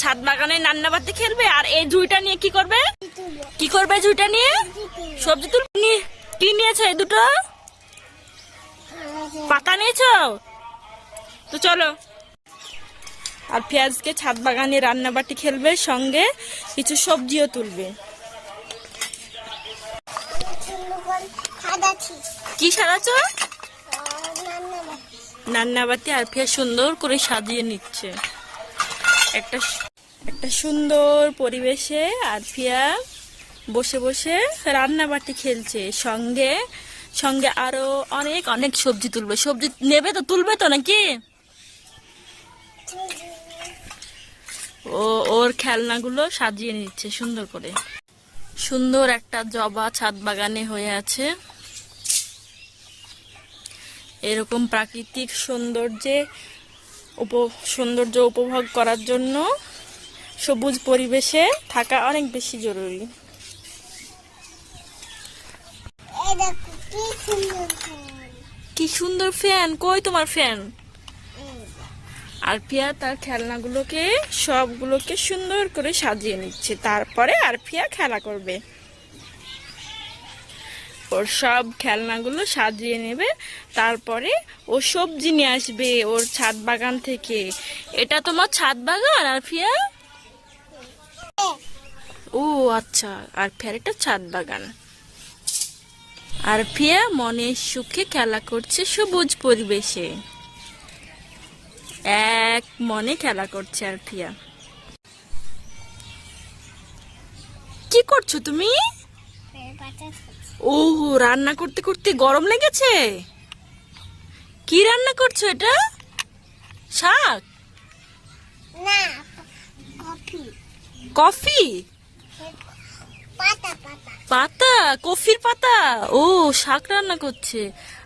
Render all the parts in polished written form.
ছাদ বাগানে নান্না বাতি খেলবে। আর এই ঝুড়িটা নিয়ে কি করবে? কি করবে ঝুড়িটা নিয়ে? সবজি তুলবে। কি নিয়েছো এই দুটো? পাতা নিয়েছো? তো চলো। আর পেঁয়াজকে ছাদ বাগানে রান্না বাটি খেলবে, সঙ্গে কিছু সবজিও তুলবে। কি সাজাচ্ছ? নান্নাবাতি। আর পেঁয়াজ সুন্দর করে সাজিয়ে নিচ্ছে একটা সুন্দর পরিবেশে। আর পিয়া বসে বসে রান্নাবাটি খেলছে, সঙ্গে সঙ্গে আরো অনেক অনেক সবজি তুলবে। সবজি নেবে তো, তুলবে তো নাকি? ওর খেলনাগুলো সাজিয়ে নিচ্ছে সুন্দর করে। সুন্দর একটা জবা ছাদ বাগানে হয়ে আছে। এরকম প্রাকৃতিক সৌন্দর্য উপভোগ করার জন্য সবুজ পরিবেশে থাকা অনেক বেশি জরুরি। কি সুন্দর ফ্যান! কই তোমার ফ্যান? আর পিয়া তার খেলনাগুলোকে সবগুলোকে সুন্দর করে সাজিয়ে নিচ্ছে। তারপরে আর পিয়া খেলা করবে। ওর সব খেলনাগুলো সাজিয়ে নেবে, তারপরে ও সবজি নিয়ে আসবে ওর ছাদ বাগান থেকে। এটা তোমার ছাদ বাগান আর পিয়া? ও আচ্ছা, আর পিয়ার একটা ছাদ বাগান। আর পিয়া মনের সুখে খেলা করছে সবুজ পরিবেশে। এক মনে খেলা করছে আর পিয়া। কি করছো তুমি? ও, রান্না করতে করতে গরম লেগেছে? কি রান্না করছো এটা? শাক? না, কফি। কফি? পাতা? কফির পাতা? ও, শাক রান্না করছে।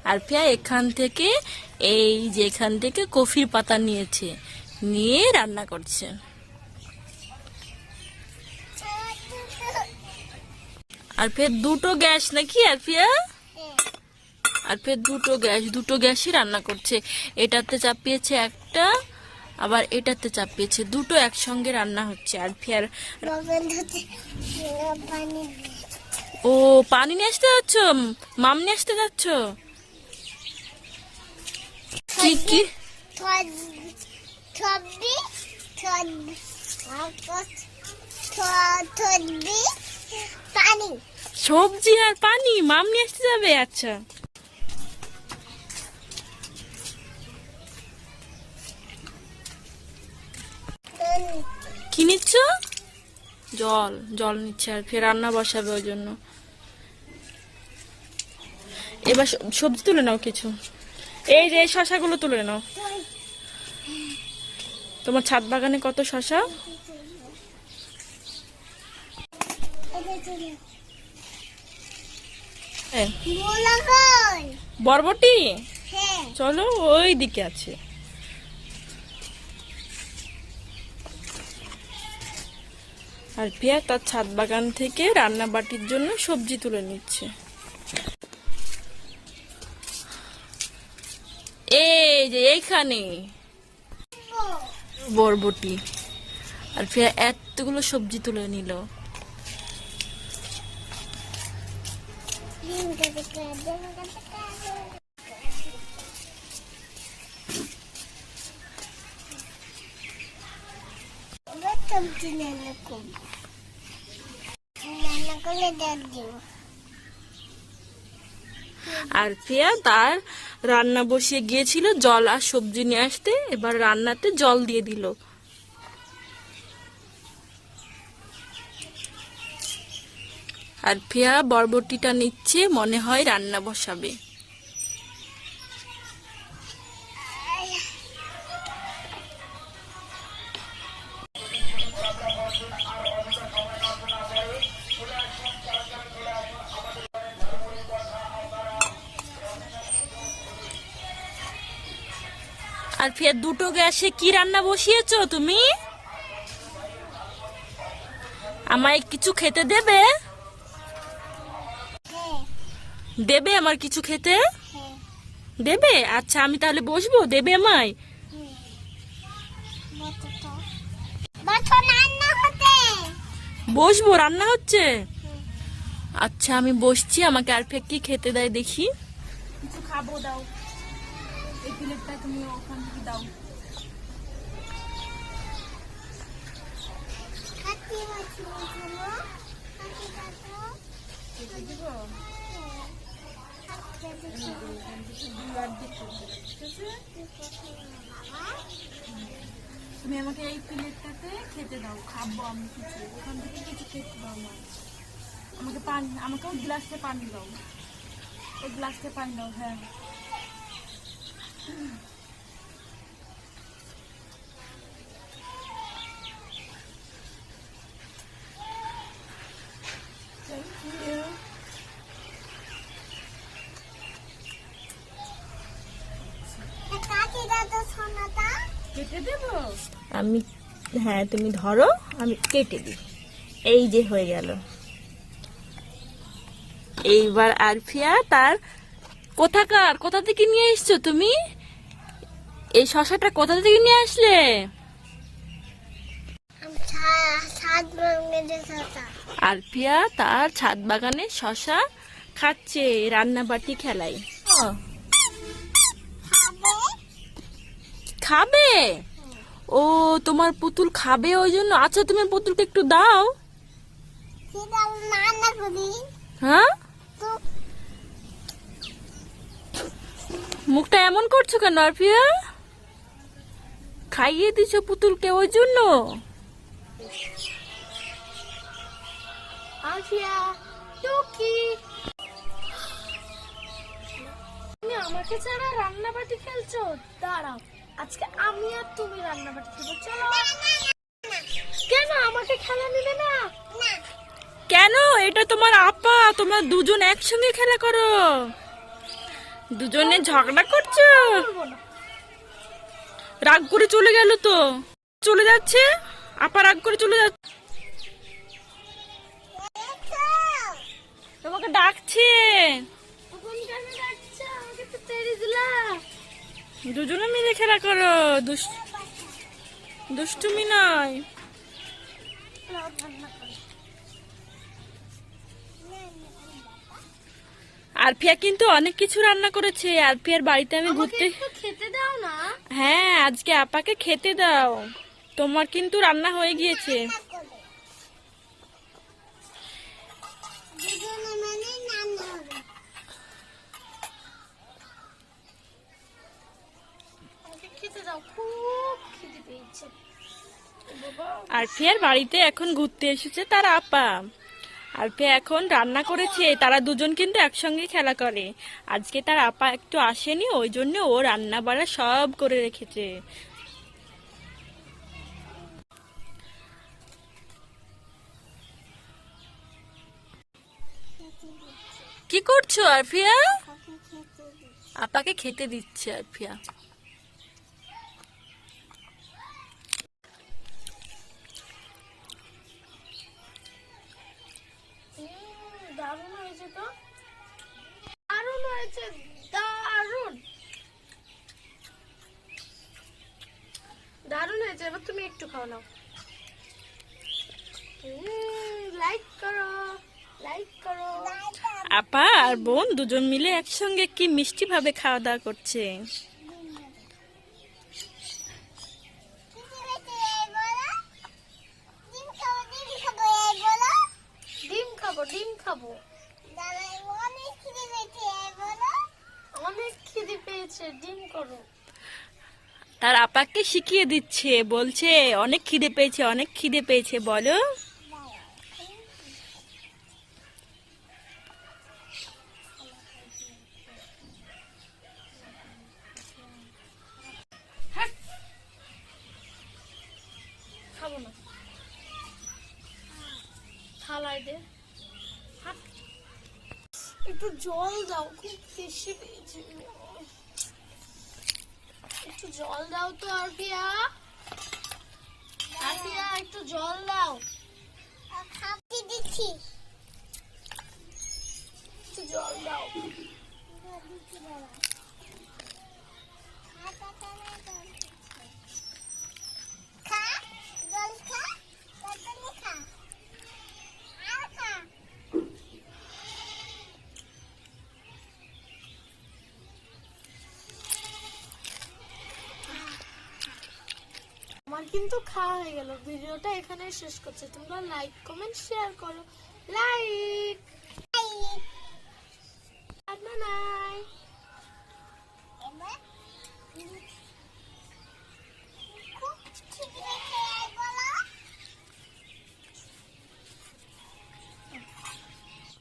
আর পিয়া এখান থেকে কফির পাতা নিয়েছে, নিয়ে রান্না করছে। আর ফের দুটো গ্যাস নাকি? আর পিয়া আর ফের দুটো গ্যাসই রান্না করছে। এটাতে চাপিয়েছে একটা, আবার এটাতে চাপিয়েছে, দুটো একসঙ্গে রান্না হচ্ছে। আর ফের ও, পানি নিয়ে আসতে যাচ্ছ? মাম নিয়ে আসতে যাচ্ছ? কি কি? সবজি আর পানি মাম নিয়ে আসতে যাবে? আচ্ছা। কি নিচ্ছ? জল নিচ্ছে। আর ফের রান্না বসাবে ওই জন্য। এবার সবজি তুলে নাও কিছু। এই যে শশাগুলো তুলে নাও। তোমার ছাদ বাগানে কত শশা? বরবটি? চলো, ওই দিকে আছে। আর পিয়া তার ছাদ বাগান থেকে রান্না বাটির জন্য সবজি তুলে নিচ্ছে। এই যে এইখানে বরবটি। আর পিয়া এতগুলো সবজি তুলে নিল। আর পিয়া তার রান্না বসিয়ে গিয়েছিল জল আর সবজি নিয়ে আসতে। এবার রান্নাতে জল দিয়ে দিল। আর পিয়া বরবটিটা নিচ্ছে, মনে হয় রান্না বসাবে। আর ফের দুটো গ্যাসে কি রান্না বসিয়েছো তুমি? আমায় কিছু খেতে দেবে? দেবে আমার কিছু খেতে? দেবে? আচ্ছা, আমি তাহলে বসবো, দেবে আমায়? বসো রান্না হতে। বসবো, রান্না হচ্ছে। আচ্ছা আমি বসছি, আমাকে আরফিয়া কি খেতে দেয় দেখি। কিছু খাবো, দাও। এই প্লেটটা তুমি ওখান থেকে দাও। হাতি মাছি বলো, হাতি কাটো। খেতে দিব। তুমি আমাকে এই প্লেটটাতে খেতে দাও, খাবো আমি কিছু, ওখান থেকে কিছু খেতে দাও না। আমাকে পানি, আমাকে ওই গ্লাসটা পানি দাও, ওই গ্লাসটা পানি দাও। হ্যাঁ কাটি দাও সোনাটা। কেটে দেব আমি। হ্যাঁ তুমি ধরো, আমি কেটে দিই। এই যে হয়ে গেল। এইবার আরফিয়া তার কোথা থেকে নিয়ে এসছো তুমি? এই শশাটা কোথা থেকে নিয়ে আসলে? ছাদ বাগানে শসা। আরফিয়া তার ছাদ বাগানে শশা খাচ্ছে রান্নাবাটি খেলায়। খাবে? ও তোমার পুতুল খাবে ওই জন্য। আচ্ছা তুমি পুতুলকে একটু দাও। সেটা রান্না করি। হ্যাঁ, তো মুখটা এমন করছো কেন আরফিয়া? খাইয়ে দিছো পুতুলকে ওই জন্য? আফিয়া টুকি, তুমি আমাকে ছাড়া রান্নাবাটি খেলছো? দাঁড়াও, আজকে আমি আর তুমি রান্নাবাটি খেলবো। চলো। কেন আমাকে খেলা নিবে না? কেন? এটা তোমার আপা, তোমরা দুজন একসঙ্গে খেলা করো। দুজনে ঝগড়া করছো? করবো না। রাগ করে চলে গেল তো, চলে যাচ্ছে। আপা রাগ করে চলে যাচ্ছে, তোমাকে ডাকছে। কোন কারণে ডাকছো? আমাকে তো তেড়ে দিলা। দুজনে মিলে খেলা করো, দুষ্টুমি নয়। আরফিয়া কিন্তু অনেক কিছু রান্না করেছে। আরফিয়ার বাড়িতে আমি ঘুরতে। খেতে দাও না। হ্যাঁ আজকে আপাকে খেতে দাও, তোমার কিন্তু রান্না হয়ে গিয়েছে। খেতে দাও, খুব খিদে পেয়েছে। আরফিয়ার বাড়িতে এখন ঘুরতে এসেছে তার আপা। আরফিয়া এখন রান্না করেছে, তারা দুজন কিন্তু একসঙ্গে খেলা করে। আজকে তার আপা একটু আসেনি, ওই জন্য ও রান্না বাড়া সব করে রেখেছে। কি করছো আরফিয়া? আপাকে খেতে দিচ্ছে আরফিয়া। দারুণ হয়েছে তো, দারুণ হয়েছে, দারুণ দারুণ হয়েছে। এবার তুমি একটু খাও নাও। লাইক করো, লাইক করো। আপা আর বোন দুজন মিলে একসঙ্গে কি মিষ্টি ভাবে খাওয়া দাওয়া করছে। ডিম খাবো, ডিম খাবো। অনেক খিদে পেয়েছে, ডিম করো। তার আপাকে শিখিয়ে দিচ্ছে, বলছে অনেক খিদে পেয়েছে, অনেক খিদে পেয়েছে বলো। খাবো না, থালায় দে। একটু জল দাও, খুব বেশি পেয়েছে। একটু জল দাও তো আরফিয়া, আরফিয়া একটু জল দাও। খাচ্ছি, দিচ্ছি। একটু জল দাও। কিন্তু খাওয়া হয়ে গেল। ভিডিওটা এখানে শেষ করছি। তোমরা লাইক কমেন্ট শেয়ার করো। Like, by.